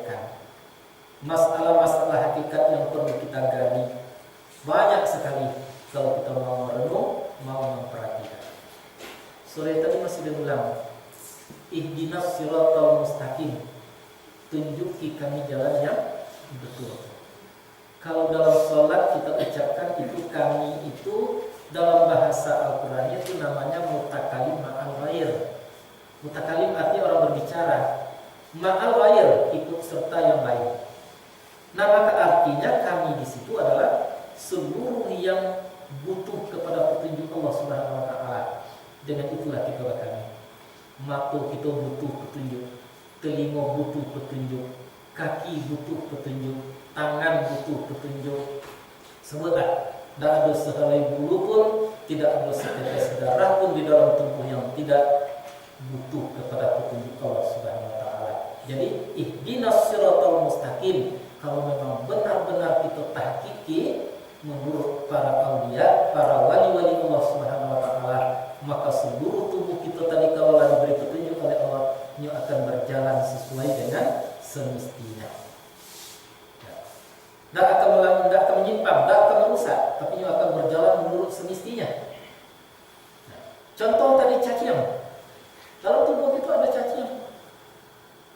sampaikan. Masalah-masalah hakikat yang perlu kita gali banyak sekali kalau kita mau merenung, mau memperhatikan. Sore tadi masih diulang, ihdinas siratal mustaqim, tunjuki kami jalan yang betul. Kalau dalam sholat kita ucapkan itu, kami itu dalam bahasa Al-Quran itu namanya mutakalim ma'al ghair. Mutakalim artinya orang berbicara, ma'al ghair ikut serta yang lain. Nah, maka artinya kami di situ adalah seluruh yang butuh kepada petunjuk Allah Subhanahu wa taala. Dengan itulah kita kami. Mata kita butuh petunjuk, telinga butuh petunjuk, kaki butuh petunjuk, tangan butuh petunjuk. Semua tidak ada sehelai bulu pun, tidak ada setetes darah pun di dalam tubuh yang tidak butuh kepada petunjuk Allah Subhanahu wa taala. Jadi ihdinas siratal mustaqim, kalau memang benar-benar kita tahqiqi menurut para aulia, para wali-wali Allah Subhanahu wa taala, maka seluruh tubuh kita tadi kalau diberi petunjuk oleh Allah, ia akan berjalan sesuai dengan semestinya. Tidak akan menyimpang, tidak akan merusak, tapi ia akan berjalan menurut semestinya. Contoh tadi cacian. Dalam tubuh kita ada cacian.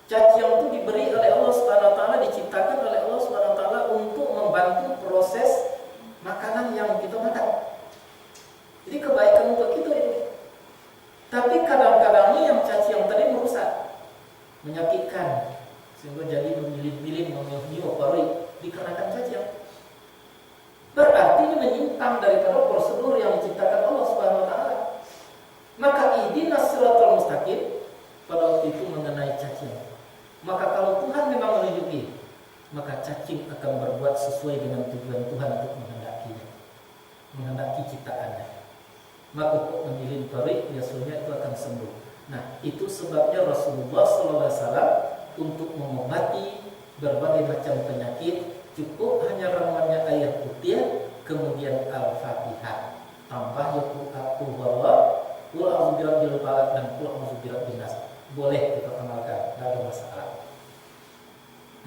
Cacian itu diberi oleh Allah Subhanahu wa taala, diciptakan oleh Allah Subhanahu wa taala untuk membantu proses makanan yang kita makan. Jadi kebaikan untuk kita itu. Tapi kadang-kadangnya yang cacian tadi merusak, menyakitkan, sehingga jadi memilih-milih, memilih pari dikarenakan cacian. Berarti ini menyimpang daripada prosedur yang diciptakan Allah Subhanahu wa taala. Maka ihdinas siratal mustaqim pada waktu itu mengenai cacing. Maka kalau Tuhan memang menunjuki, maka cacing akan berbuat sesuai dengan tujuan Tuhan untuk menghendakinya, menghendaki ciptaannya. Maka kok memilih tarik, biasanya itu akan sembuh. Nah, itu sebabnya Rasulullah SAW untuk mengobati berbagai macam penyakit cukup hanya ramuannya air putih, kemudian Al-Fatihah, tambah Qul a'udzu birabbil falaq dan Qul a'udzu birabbin nas. Boleh kita amalkan, tidak ada masalah.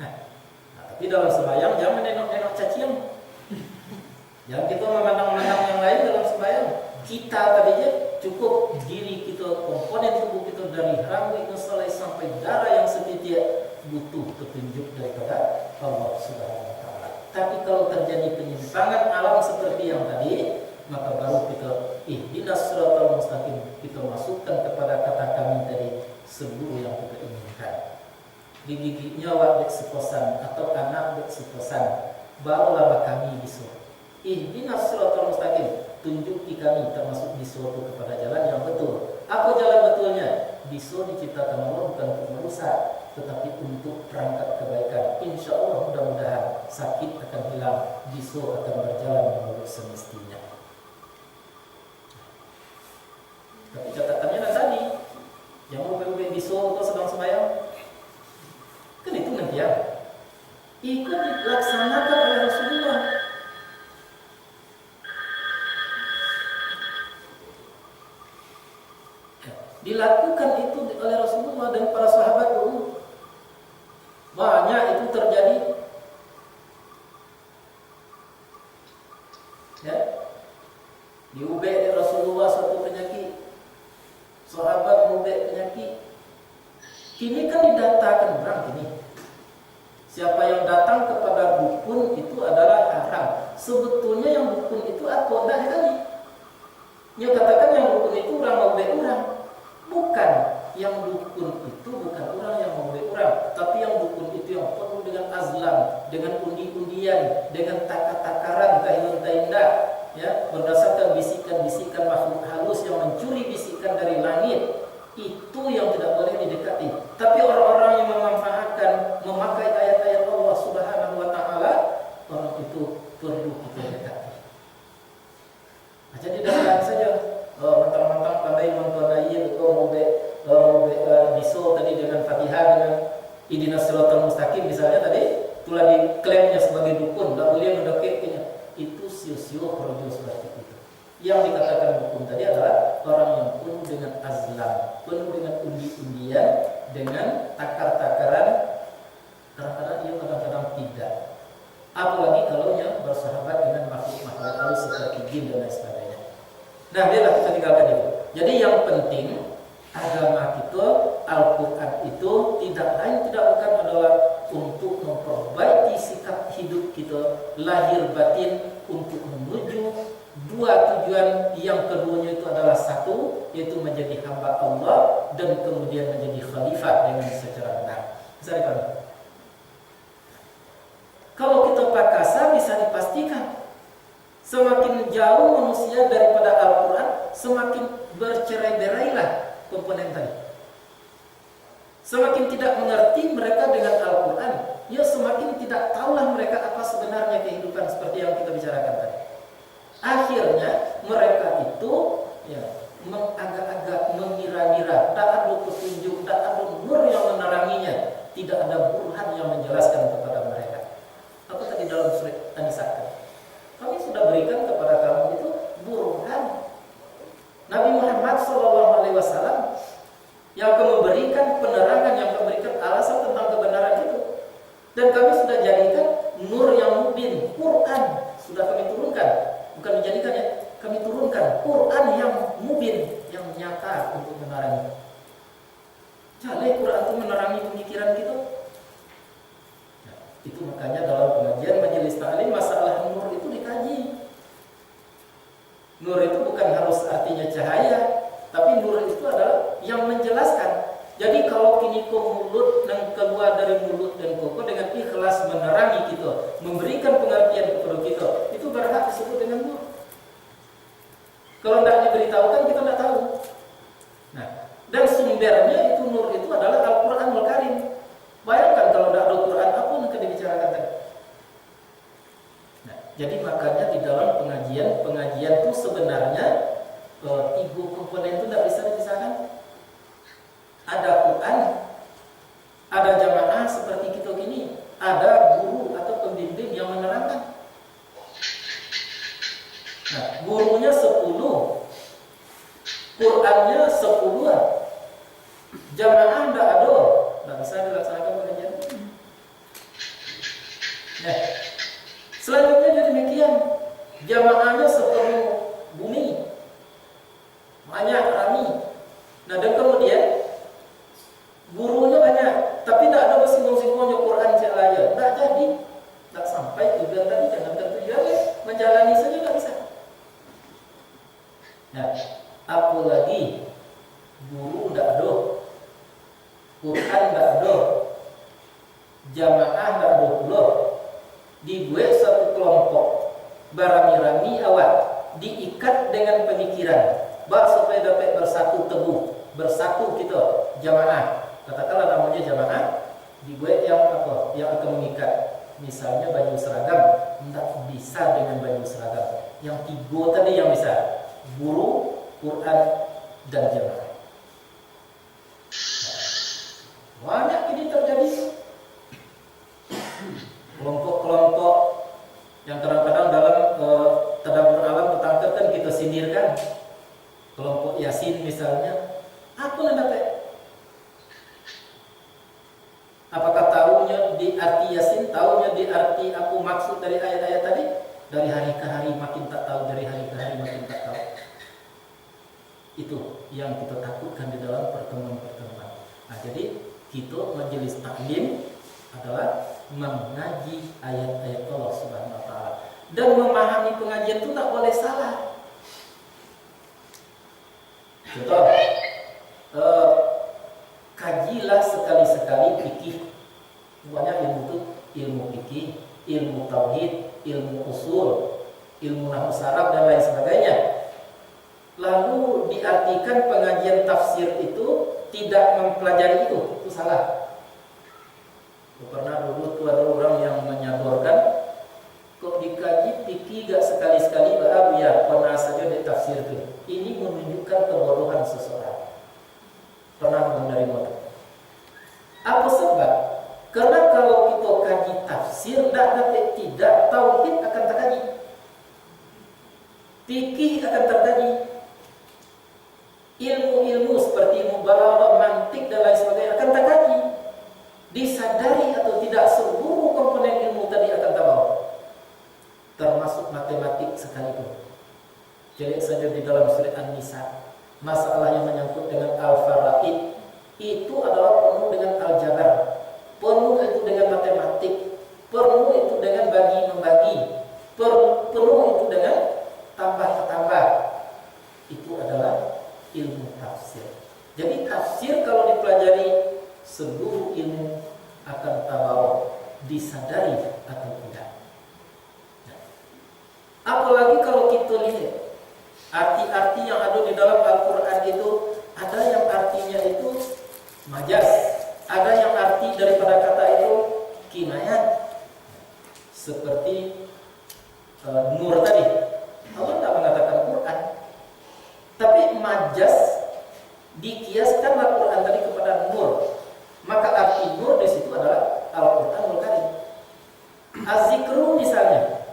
Nah, tapi dalam sembahyang jangan nengok-nengok cacian. Jangan kita memandang-mandang yang lain dalam sembahyang. Kita tadinya cukup diri kita, komponen tubuh kita dari rambut selai sampai darah yang setitik butuh petunjuk daripada Allah Subhanahu wa taala. Tapi kalau terjadi penyimpangan alam seperti yang tadi, maka baru kita ihdinas siratal mustaqim, kita masukkan kepada kata kami tadi seluruh yang kita inginkan. Gigi nyawa dek seposan atau anak dek seposan, barulah kami disuruh ihdinas siratal mustaqim, tunjuki kami termasuk disuruh kepada jalan yang betul. Apa jalan betulnya? Biso diciptakan Allah bukan untuk merusak, tetapi untuk perangkat kebaikan. Insya Allah mudah-mudahan sakit akan hilang, biso akan berjalan menurut semestinya. Tapi catatannya tadi, yang mau berubah biso atau sedang sembahyang, kan itu nanti ya, ikut dilaksanakan oleh Rasulullah. Dilakukan itu oleh Rasulullah dan para sahabat dulu. Banyak itu terjadi. Ya. Diubah oleh Rasulullah suatu penyakit. Sahabat mengubah penyakit. Kini kan didatakan orang ini. Siapa yang datang kepada dukun itu adalah haram. Sebetulnya yang dukun itu apa? Tidak tadi. Dia katakan yang dukun itu orang mengubah orang. Bukan, yang dukun itu bukan orang yang memulai orang, tapi yang dukun itu yang penuh dengan azlam, dengan undi-undian, dengan takar-takaran, tainda, ya, berdasarkan bisikan-bisikan makhluk halus yang mencuri bisikan dari langit. Itu yang tidak boleh didekati. Tapi orang-orang yang memanfaatkan, memakai ayat-ayat Allah Subhanahu wa taala, orang itu perlu kita dekati. Nah, jadi dengarkan saja. Mentang-mentang pandai mempelajari atau biso tadi dengan Fatihah, dengan ihdinas siratal mustaqim misalnya tadi, itulah diklaimnya sebagai dukun, tidak boleh mendekatnya. Itu sio-sio projo seperti itu. Yang dikatakan dukun tadi adalah orang yang penuh dengan azlam, penuh dengan undi-undian, dengan takar-takaran, jin dan lain sebagainya. Nah, biarlah kita tinggalkan itu. Jadi yang penting agama kita, Al-Quran itu tidak lain tidak bukan adalah untuk memperbaiki sikap hidup kita lahir batin untuk menuju dua tujuan. Yang keduanya itu adalah satu, yaitu menjadi hamba Allah dan kemudian menjadi khalifah dengan secara benar. Misalnya, kalau kita pakasa bisa dipastikan semakin jauh manusia daripada Al-Quran, semakin bercerai-berailah komponen tadi. Semakin tidak mengerti mereka dengan Al-Quran, ya semakin tidak tahulah mereka apa sebenarnya kehidupan seperti yang kita bicarakan tadi. Akhirnya mereka itu ya agak-agak mengira-ngira, tak ada petunjuk, tak ada nur yang meneranginya, tidak ada burhan yang menjelaskan kepada mereka. Apa tadi dalam surat An-Nisa? Kami sudah berikan kepada kamu itu burhan. Nabi Muhammad SAW yang akan memberikan penerangan, yang akan memberikan alasan tentang kebenaran itu. Dan kami sudah jadikan nur yang mubin, Quran sudah kami turunkan. Bukan dijadikan ya, kami turunkan Quran yang mubin, yang nyata untuk menerangi. Jadi Quran itu menerangi pemikiran kita. Nah, itu makanya dalam pengajian majelis ta'lim masalah nur itu dikaji. Nur itu bukan harus artinya cahaya, tapi nur itu adalah yang menjelaskan. Jadi kalau kini mulut dan keluar dari mulut dan koko dengan ikhlas menerangi kita, memberikan pengertian kepada kita, itu berhak disebut dengan nur. Kalau tidak diberitahukan kita tidak tahu. Nah, dan sumbernya itu nur itu adalah Al-Quranul Karim. Bayangkan kalau tidak ada Al-Quran, apa yang akan dibicarakan tadi? Nah, jadi makanya di dalam pengajian itu sebenarnya tiga komponen itu tidak bisa dipisahkan. Ada Quran, ada jamaah seperti kita gini, ada guru atau pembimbing yang menerangkan. Nah, gurunya 10, Qurannya 10, jamaah tidak ada, tidak bisa dilaksanakan pengajian. Nah, selanjutnya jadi demikian, jamaahnya sepenuh bumi, banyak rami. Nah, dan kemudian gurunya banyak, tapi tidak ada bersinggung-singgungnya Quran celaya, tidak jadi, tidak sampai tujuan tadi. Jangan tujuan menjalani saja tidak bisa. Nah, apalagi guru tidak ada, Quran tidak ada, jamaah tidak ada pula, dibuat satu kelompok berami-rami awak, diikat dengan pemikiran, supaya dapat bersatu teguh, bersatu kita jamaah. Katakanlah namanya jamaah, dibuat yang apa? Yang akan mengikat. Misalnya baju seragam, tidak bisa dengan baju seragam. Yang tiga tadi yang bisa, guru, Quran, dan jamaah. Banyak ini terjadi. Kelompok-kelompok yang kadang-kadang dalam tadabbur alam petangkat kan kita sindirkan. Kelompok Yasin misalnya, apa yang dapat? Apakah tahunya di arti Yasin, tahunya di arti apa maksud dari ayat-ayat tadi? Dari hari ke hari makin tak tahu, dari hari ke hari makin tak tahu. Itu yang kita takutkan di dalam pertemuan-pertemuan. Nah, jadi kita majelis taklim adalah mengaji ayat-ayat Allah Subhanahu wa taala. Dan memahami pengajian itu tak boleh salah. Contoh, kajilah sekali-sekali fikih. Banyak ilmu itu, ilmu fikih, ilmu tauhid, ilmu usul, ilmu nahwu saraf dan lain sebagainya. Lalu diartikan pengajian tafsir itu tidak mempelajari itu salah. Pernah dulu tuh ada orang yang menyodorkan, kok dikaji fikih gak sekali-sekali, ya pernah saja ditafsir itu. Ini menunjukkan kebodohan seseorang. Pernah menerima itu. Apa sebab? Karena kalau kita kaji tafsir, tidak tauhid akan terkaji, fikih akan terkaji, ilmu-ilmu seperti ilmu balaghah, mantik dan lain sebagainya akan terkaji. Disadari atau tidak, seluruh komponen ilmu tadi akan terbawa, termasuk matematik sekalipun. Cek saja di dalam surat An-Nisa, masalah yang menyangkut dengan al-faraid itu adalah penuh dengan aljabar, penuh itu dengan matematik, penuh itu dengan bagi-membagi, penuh itu dengan tambah-tambah. Itu adalah ilmu tafsir. Jadi tafsir kalau dipelajari, seluruh ilmu akan tabawa, disadari atau tidak. Apalagi kalau kita lihat arti-arti yang ada di dalam Al-Quran itu, ada yang artinya itu majas, ada yang arti daripada kata itu kinayat. Seperti nur tadi, Allah tak mengatakan Quran, tapi majas dikiaskan Al-Quran tadi kepada nur, maka arti nur di situ adalah Al-Quranul Karim. Az-zikru misalnya,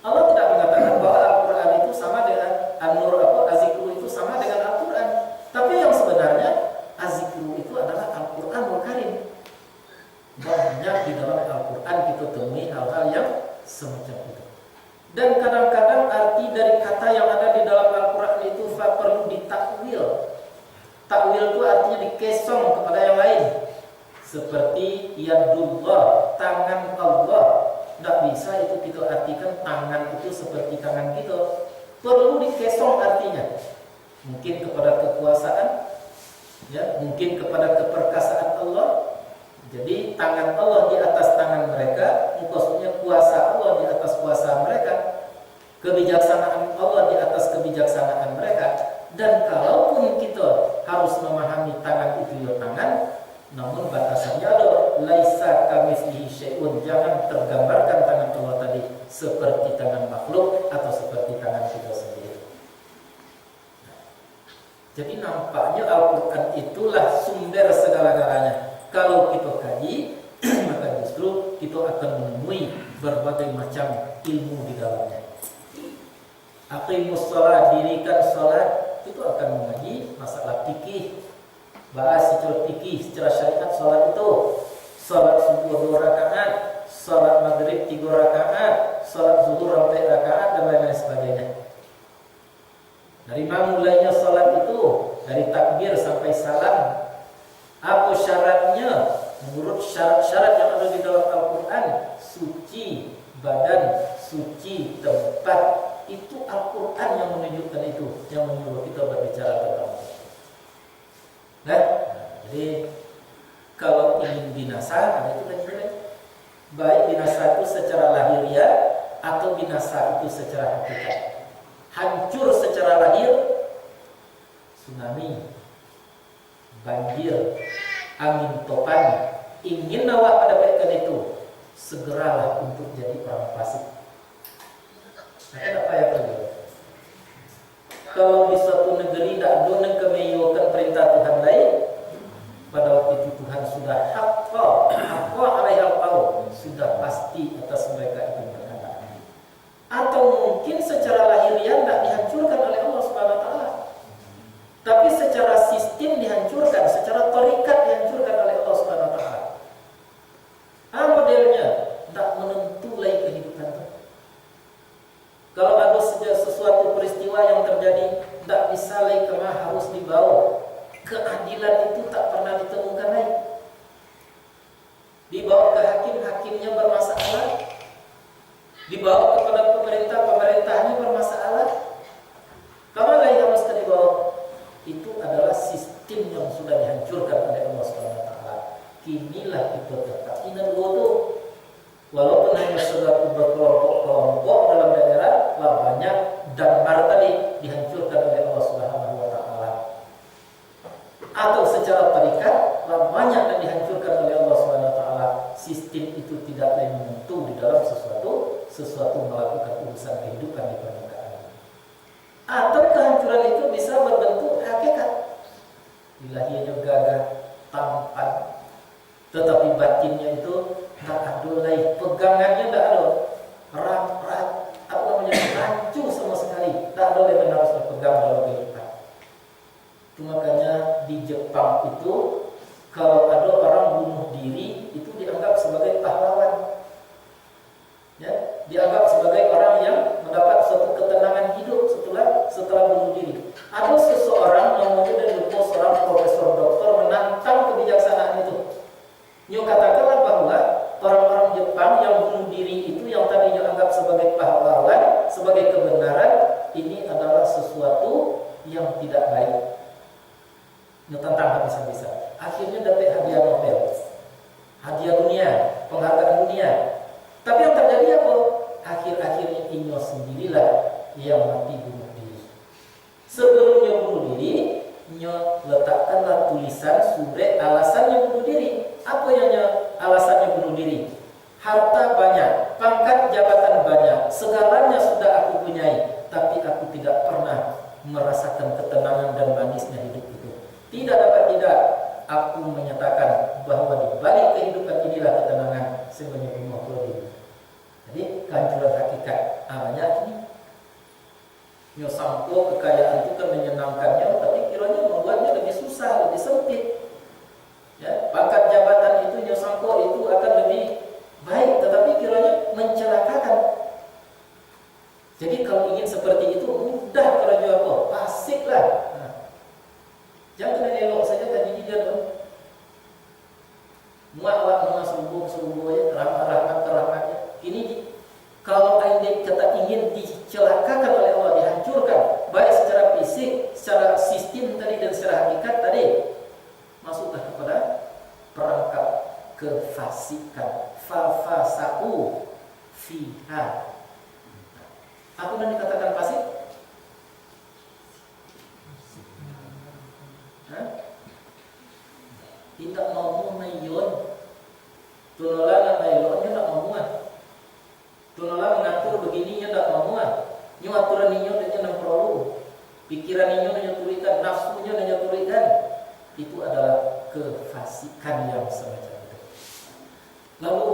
Allah tidak mengatakan bahwa Al-Quran itu sama dengan An-Nur atau Az-zikru itu sama dengan Al-Quran, tapi yang sebenarnya Az-zikru itu adalah Al-Quranul Karim. Banyak di dalam Al-Quran kita temui hal-hal yang semacam itu. Dan kadang-kadang arti dari kata yang ada di dalam Al-Quran itu perlu ditakwil. Takwil itu artinya dikesong kepada yang lain. Seperti yadullah, tangan Allah. Tidak bisa itu kita artikan tangan itu seperti tangan kita. Perlu dikesong artinya. Mungkin kepada kekuasaan, ya, mungkin kepada keperkasaan Allah. Jadi tangan Allah di atas tangan mereka, maksudnya kuasa Allah di atas kuasa mereka, kebijaksanaan Allah di atas kebijaksanaan mereka. Dan kalaupun kita harus memahami tangan itu ya tangan, namun batasannya ada, laisa kamitslihi syai'un, jangan tergambarkan tangan Allah tadi seperti tangan makhluk atau seperti tangan kita sendiri. Jadi nampaknya Al-Quran itulah sumber segala-galanya. Kalau kita kaji, maka justru kita akan menemui berbagai macam ilmu di dalamnya. Aqimus shalah, dirikan salat, itu akan mengaji masalah fikih, bahas secara fikih, secara syariat salat itu. Salat subuh 2 rakaat, salat maghrib 3 rakaat, salat zuhur 4 rakaat dan lain-lain sebagainya. Dari mana mulainya salat itu? Dari takbir sampai salam. Apa syaratnya? Menurut syarat-syarat yang ada di dalam Al-Quran, suci badan, suci tempat. Itu Al-Quran yang menunjukkan itu, yang menyuruh kita berbicara tentang itu. Nah, jadi kalau ingin binasa, ada itu kan baik binasa itu secara lahiriah atau binasa itu secara hakikat. Hancur secara lahir, tsunami, banjir, angin topan, ingin awak mendapatkan itu, segeralah untuk jadi orang fasik. Nah, apa yang terjadi? Kalau di suatu negeri tidak ada kemeyokan perintah Tuhan lain, pada waktu itu Tuhan sudah hafal alaihal qaul, sudah pasti atas mereka itu berkata. Atau mungkin secara lahiriah tidak dihancurkan oleh Allah Subhanahu wa taala, tapi secara sistem dihancurkan, secara tarikat dihancurkan oleh Allah Subhanahu wa taala. Modelnya tidak menentu lagi kehidupan itu. Kalau ada sesuatu peristiwa yang terjadi, tidak bisa lagi kemana harus dibawa. Keadilan itu tak pernah ditemukan lagi. Dibawa ke hakim, hakimnya bermasalah. Dibawa kepada pemerintah, pemerintahnya bermasalah. Kemana lagi harus dibawa? Itu adalah sistem yang sudah dihancurkan oleh Allah SWT. Kinilah kita tetap ingat itu. Walaupun hanya suatu berkelompok-kelompok dalam daerah, lah banyak damar tadi dihancurkan oleh Allah Subhanahu wa taala. Atau secara tarikat, lah banyak yang dihancurkan oleh Allah Subhanahu wa taala. Sistem itu tidak lain menentu di dalam sesuatu melakukan urusan kehidupan di permukaan. Atau kehancuran itu bisa berbentuk hakikat. Ilahiyahnya gagah, tampan, tetapi batinnya itu tak ada lagi, pegangannya tak ada, rancu sama sekali, tak ada yang harus dipegang dalam kehidupan. Itu makanya di Jepang itu kalau ada orang bunuh diri itu dianggap sebagai pahlawan, ya, dianggap sebagai orang yang mendapat suatu ketenangan hidup setelah Jepang yang bunuh diri itu yang tadinya anggap sebagai pahlawan, sebagai kebenaran, ini adalah sesuatu yang tidak baik. Tentang habis-habisan. Akhirnya dapat hadiah Nobel, hadiah dunia, penghargaan dunia. Tapi yang terjadi apa? Akhir-akhirnya Inyo sendirilah yang mati bunuh diri. Sebelumnya bunuh diri, Inyo letakkanlah tulisan surat alasannya bunuh diri. Apa yang alasannya bunuh diri? Harta banyak, pangkat jabatan banyak, segalanya sudah aku punyai, tapi aku tidak pernah merasakan ketenangan dan manisnya hidup itu. Tidak dapat tidak, aku menyatakan bahwa di balik kehidupan inilah ketenangan sebenarnya bunuh diri. Jadi kehancuran hakikat namanya ini. Nyo sampo kekayaan itu kan menyenangkannya, tapi kiranya membuatnya lebih susah, lebih sempit. Ya, pangkat jabatan itu nyo sampo itu akan lebih baik, tetapi kiranya mencelakakan. Jadi kalau ingin seperti itu mudah kerja apa? Pasik lah. Nah, jangan elok saja tadi dia dong. Muat mana serubuh aja, rahmat-rahmatnya. Ini kalau anda kata ingin dicelakakan oleh Allah, dihancurkan, baik secara fisik, secara sistem tadi dan secara hakikat tadi, masuklah kepada perangkap kefasikan. Fafasa'u fiha. Apa yang dikatakan fasik? Tidak mau nayon. Tunola nayonnya tak mau. Tunola mengatur begininya tak mau. Nyo aturan ninyo dan perlu. Pikiran ninyo menyeturikan, nafsunya menyeturikan. Itu adalah kefasikan yang semacam itu. Lalu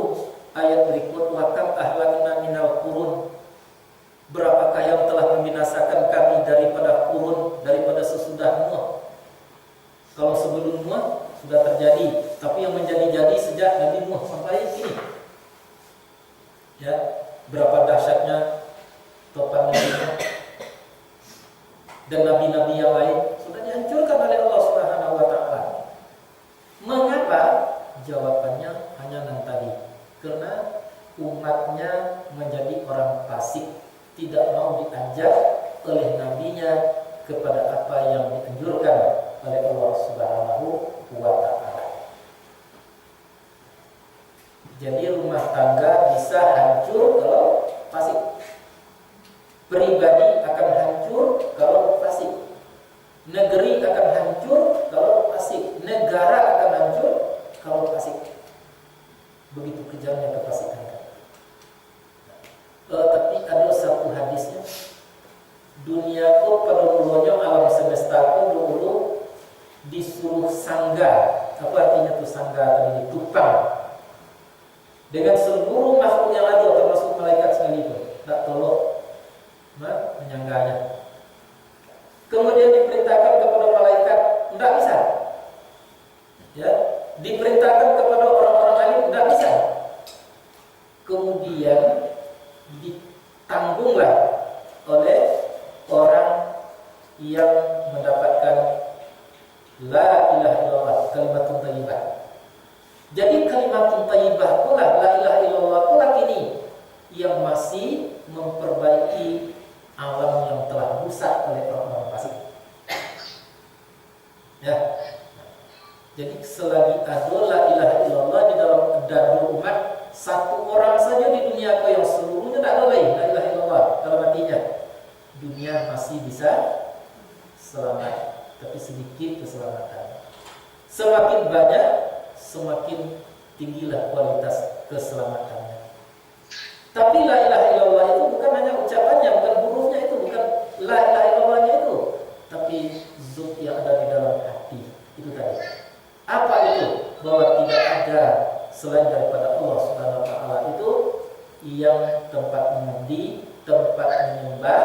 ayat berikut, wakam ahlakna minal qurun. Berapakah yang telah membinasakan kami daripada kurun, daripada sesudah Nuh. Kalau sebelum Nuh sudah terjadi, tapi yang menjadi-jadi sejak Nabi Nuh sampai ini. Ya, berapa dahsyatnya topan Nabi Nuh dan nabi-nabi yang lain sudah dihancurkan oleh Allah Subhanahu wa taala. Mengapa? Jawabannya hanya yang tadi. Karena umatnya menjadi orang fasik, tidak mau diajak oleh nabinya kepada apa yang dianjurkan oleh Allah Subhanahu wa taala. Jadi rumah tangga bisa hancur kalau fasik. Pribadi akan hancur kalau fasik. Negeri akan hancur kalau fasik. Negara akan hancur kalau fasik. Begitu kejamnya kefasikan. Tapi ada satu hadisnya. Dunia itu pada mulanya alam semesta itu dulu disuruh sangga. Apa artinya itu sangga? Tadi ditupang dengan seluruh makhluk yang ada, termasuk malaikat sekalipun. Tak tolong menyangganya. Kemudian diperintahkan kepada malaikat, tidak bisa. Ya, diperintahkan kepada orang-orang alim, tidak bisa. Kemudian ditanggunglah oleh orang yang mendapatkan la ilaha illallah, kalimatun thayyibah. Jadi kalimatun thayyibah pula, la ilaha illallah pula ini yang masih memperbaiki alam yang telah rusak oleh orang-orang fasik. Ya. Jadi selagi ada la ilaha illallah di dalam dadu umat, satu orang saja di dunia yang seluruhnya tak boleh la ilaha illallah, kalau matinya dunia masih bisa selamat, tapi sedikit keselamatan. Semakin banyak, semakin tinggilah kualitas keselamatannya. Tapi la ilaha illallah itu bukan hanya ucapannya, bukan hurufnya itu, bukan la ilaha illallahnya itu, tapi zat yang ada di dalam hati itu tadi. Apa itu? Bahwa tidak ada selain daripada Allah Subhanahu wa taala itu yang tempat mengundi, tempat menyembah,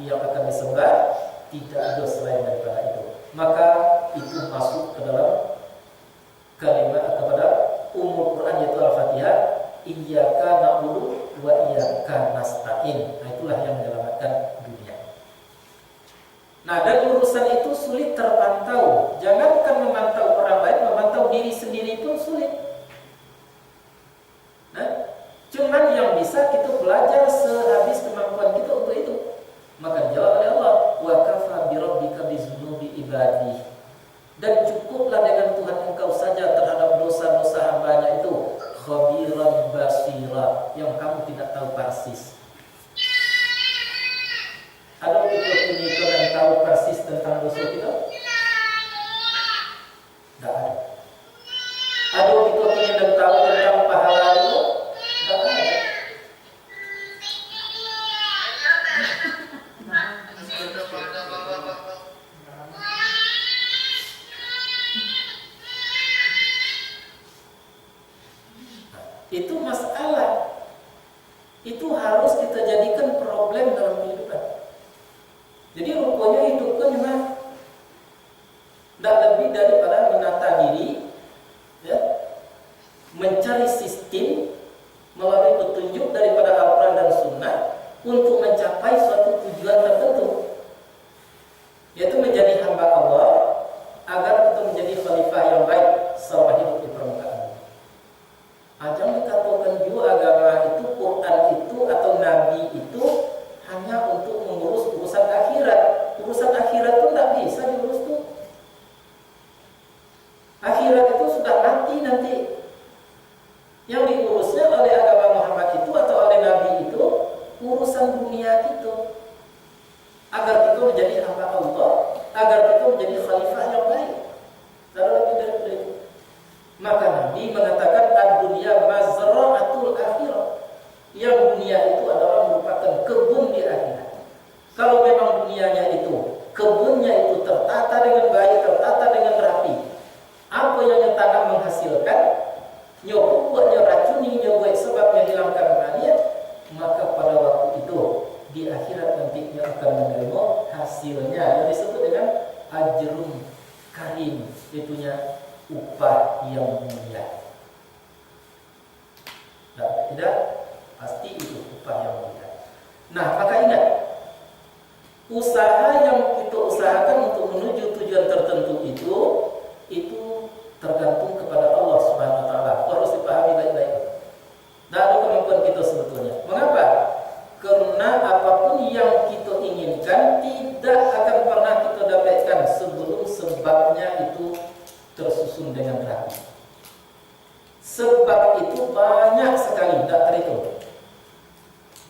yang akan disembah, tidak ada selain daripada itu. Maka itu masuk ke dalam kalimat kepada umul Quran yaitu Al-Fatihah, iyyaka na'budu wa iyyaka nasta'in. Nah, itulah yang menyelamatkan dunia. Nah, dan urusan itu sulit terpantau. Jangankan memantau orang lain, memantau diri sendiri pun sulit. Nah, Cuman yang bisa kita belajar sehabis kemampuan kita untuk itu. Maka jawab oleh Allah, wa kafa bi rabbika bi dzunubi ibadi. Dan cukuplah dengan Tuhan engkau saja terhadap dosa-dosa hambanya itu, khabiran basira, yang kamu tidak tahu persis. Ada kita punya dan tahu persis tentang dosa kita? Tidak ada. Ada kita punya dan tahu tentang pahala itu? Tidak ada. Itu masalah. Itu harus kita jadikan problem dalam kehidupan. Jadi rupanya hidup kan memang tidak lebih daripada menata diri, ya, mencari sistem melalui petunjuk daripada Al-Quran dan Sunnah untuk mencapai suatu tujuan tertentu, yaitu menjadi hamba Allah agar kita menjadi khalifah yang baik selama hidup di permukaan. Jangan dikatakan juga agama itu, Quran itu atau Nabi itu hanya untuk mengurus urusan akhirat. Urusan akhirat itu tidak bisa diurus tuh. Akhirat itu sudah nanti. Yang diurusnya oleh agama Muhammad itu atau oleh Nabi itu urusan dunia itu. Agar kita menjadi hamba Allah, agar kita menjadi khalifah yang baik. Dan lebih daripada itu. Maka Nabi mengatakan ad-dunya mazra'atul akhirah. Yang dunia itu adalah merupakan kebun di akhirat. Kalau memang dunianya itu, kebunnya itu tertata dengan baik, tertata dengan rapi, apa yang tanam menghasilkan, buatnya racuni, buat sebabnya hilangkan mania, maka pada waktu itu di akhirat nanti dia akan menerima hasilnya yang disebut dengan ajrun karim, itunya upah yang mulia. Tidak, pasti itu upah yang mulia. Nah, maka ingat, usaha yang kita usahakan untuk menuju tujuan tertentu itu tergantung kepada Allah Subhanahu wa taala. Harus dipahami baik-baik. Tidak ada kemampuan kita sebetulnya. Mengapa? Karena apapun yang kita inginkan tidak akan pernah kita dapatkan sebelum sebabnya itu tersusun dengan rapi. Sebab itu banyak sekali, tidak terhitung.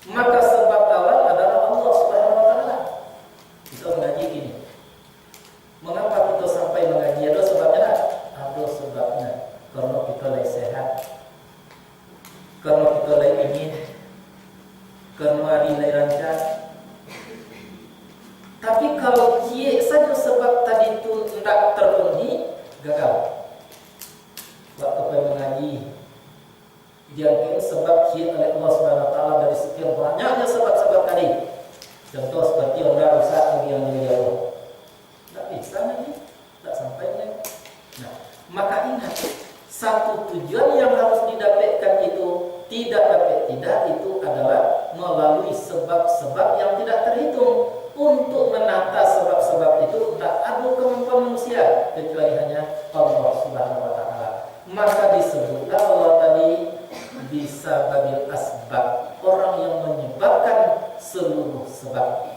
Maka sebab awal adalah Allah Subhanahu wa taala. Kita mengaji gini. Mengapa kita sampai mengaji? Ada sebabnya? Ada sebabnya. Karena kita lagi sehat. Karena kita lagi ingin. Karena hari lagi rancang. Tapi kalau cie saja sebab tadi itu tidak terpenuhi, gagal. Waktu saya mengaji, dia sebab cie oleh Allah Subhanahu wa taala dari sekian banyaknya sebab-sebab tadi. Contoh seperti orang rusak yang Allah. Tidak bisa lagi, tidak sampai lagi. Nah, maka ingat, satu tujuan yang harus didapatkan itu tidak itu adalah melalui sebab-sebab yang tidak terhitung. Untuk menata sebab-sebab itu tak ada kemampuan manusia kecuali hanya Allah Subhanahu wa taala. Maka disebutlah Allah tadi bisa babil asbab, orang yang menyebabkan seluruh sebab.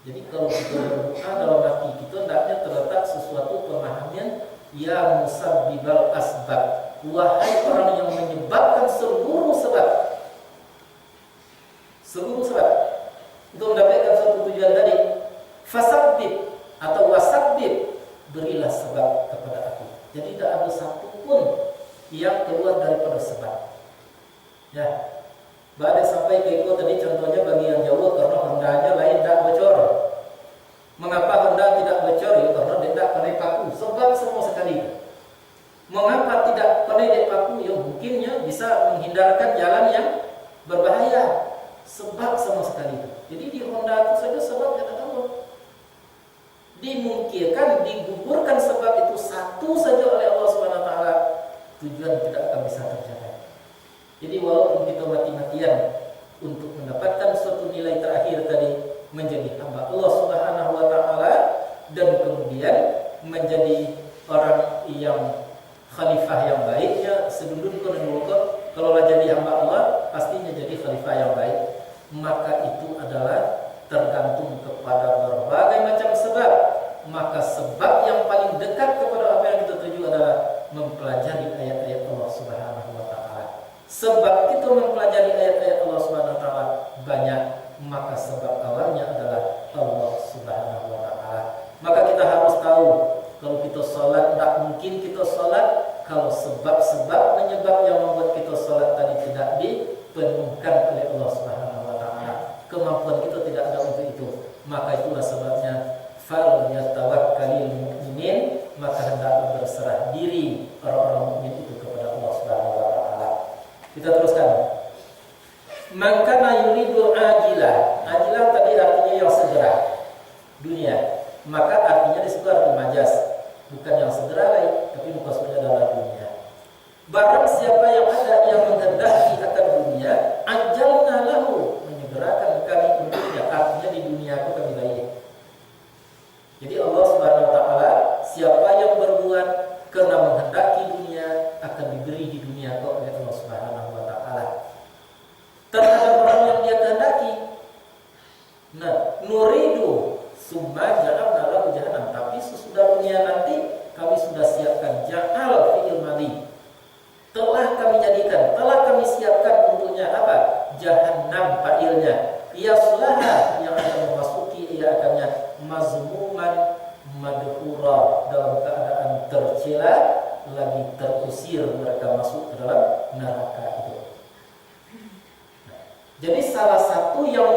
Jadi kalau kita berdoa dalam hati kita hendaknya terletak sesuatu pemahaman ya musabbibal asbab, wahai orang yang menyebabkan seluruh sebab. Seluruh sebab untuk mendapatkan suatu tujuan tadi, fasabbib atau wasabbib, berilah sebab kepada aku. Jadi tidak ada satu pun yang keluar daripada sebab. Ya, Bade sampai ke itu tadi contohnya bagi yang jauh karena hendaknya lain tidak bocor. Mengapa hendak tidak bocor? Ya, karena tidak kena paku. Sebab semua sekali. Mengapa tidak kena paku? Ya mungkinnya bisa menghindarkan jalan yang berbahaya. Sebab sama sekali itu. Jadi di Honda itu saja sebab kata Allah. Dimungkinkan, digugurkan sebab itu satu saja oleh Allah Subhanahu wa taala, tujuan tidak akan bisa tercapai. Jadi walaupun kita mati-matian untuk mendapatkan suatu nilai terakhir tadi menjadi hamba Allah Subhanahu wa taala dan kemudian menjadi orang yang khalifah yang baiknya sedundun kalau jadi hamba Allah pastinya jadi khalifah yang baik? Maka itu adalah tergantung kepada berbagai macam sebab. Maka sebab yang paling dekat kepada apa yang kita tuju adalah mempelajari ayat-ayat Allah Subhanahu wa taala. Sebab itu mempelajari ayat-ayat Allah Subhanahu wa taala banyak, maka sebab awalnya adalah Allah Subhanahu wa taala. Maka kita harus tahu kalau kita sholat, tidak mungkin kita sholat kalau sebab-sebab penyebab yang membuat kita sholat tadi tidak dipenuhkan oleh Allah Subhanahu wa taala. Kemampuan kita tidak ada untuk itu. Maka itulah sebabnya fal yatawakkalul mu'minin, maka hendaklah berserah diri orang-orang mukmin itu kepada Allah Subhanahu wa taala. Kita teruskan. Man kana yuridu ajilah. Ajilah tadi artinya yang segera. Dunia. Maka artinya disebut arti majas. Bukan yang segera lagi, tapi maksudnya adalah dunia. Barang siapa yang ada yang menghendaki akan dunia, ajalna lahu, menyegerakan kami untuknya. Artinya di dunia aku kami baik. Jadi Allah Subhanahu wa taala, siapa yang berbuat karena menghendaki dunia akan diberi di dunia kok oleh Allah Subhanahu wa taala. Terhadap orang yang dia kehendaki. Nah, nuridu summa ja'alna lahu jahannam, tapi sesudah dunia nanti kami sudah siapkan ja'al fi'il madhi. Telah kami jadikan, telah kami siapkan untuknya apa? Jahannam fa'ilnya. Yaslaha, yang akan memasuki ia akannya mazmuman madhura, dalam keadaan tercela, lagi terusir mereka masuk ke dalam neraka itu. Jadi salah satu yang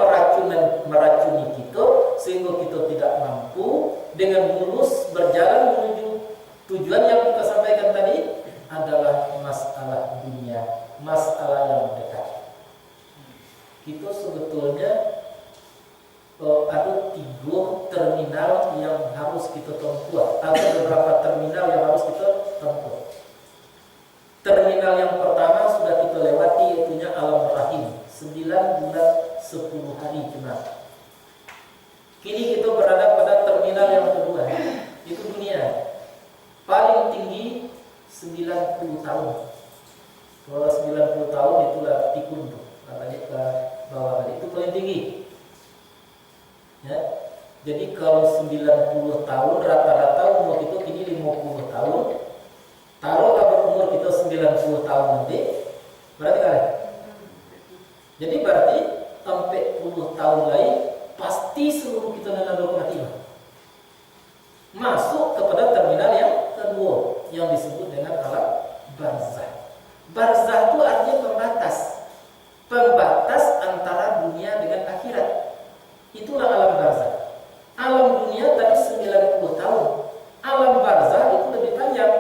meracuni kita sehingga kita tidak mampu dengan mulus berjalan menuju tujuan yang kita sampaikan tadi adalah masalah dunia, masalah yang dekat. Kita sebetulnya ada 3 terminal yang harus kita tempuh. Ada beberapa terminal yang harus kita tempuh. Terminal yang pertama sudah kita lewati, itunya alam rahim, 9 bulan 10 hari cuma. Kini kita berada pada terminal yang kedua, itu dunia. Paling tinggi 90 tahun. Kalau 90 tahun itulah pikun tuh, balik ke bawah balik, itu paling tinggi. Ya. Jadi kalau 90 tahun rata-rata umur kita kini 50 tahun. Taruhlah berumur kita 90 tahun nanti, berarti kali. Jadi berarti 40 tahun lagi pasti seluruh kita nanti mati. Masuk kepada terminal yang kedua yang disebut dengan alam barzah. Barzah itu artinya pembatas. Pembatas antara dunia dengan akhirat. Itulah alam barzah. Alam dunia tadi 90 tahun. Alam barzah itu lebih panjang.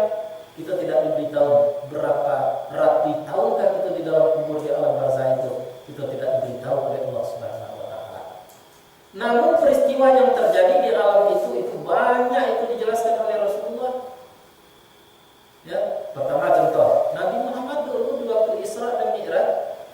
Kita tidak diberitahu berapa ratus tahunkah kita di dalam kubur di alam barzah itu. Kita tidak diberitahu oleh Allah Subhanahu wa taala. Namun peristiwa yang terjadi di alam itu banyak itu dijelaskan oleh Rasulullah. Ya, pertama contoh, Nabi Muhammad dulu di waktu Isra dan Mi'raj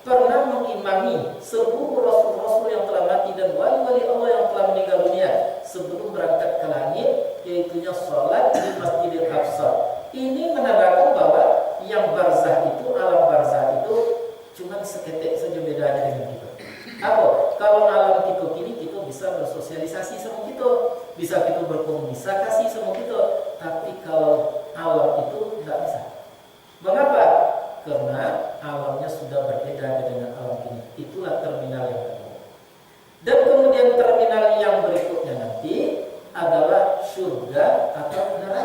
pernah mengimami seluruh rasul-rasul yang telah mati dan wali-wali Allah yang telah meninggal dunia sebelum berangkat ke langit, yaitunya sholat di Masjidil Aqsa. Ini menandakan bahwa yang barzah itu, alam barzah itu cuma seketek saja bedanya dengan kita. Apa? Kalau alam kita kini kita bisa bersosialisasi sama kita, bisa kita berkomunikasi sama kita, tapi kalau alam itu tidak bisa. Mengapa? Karena alamnya sudah berbeda dengan alam ini. Itulah terminal yang kedua. Dan kemudian terminal yang berikutnya nanti adalah surga atau neraka.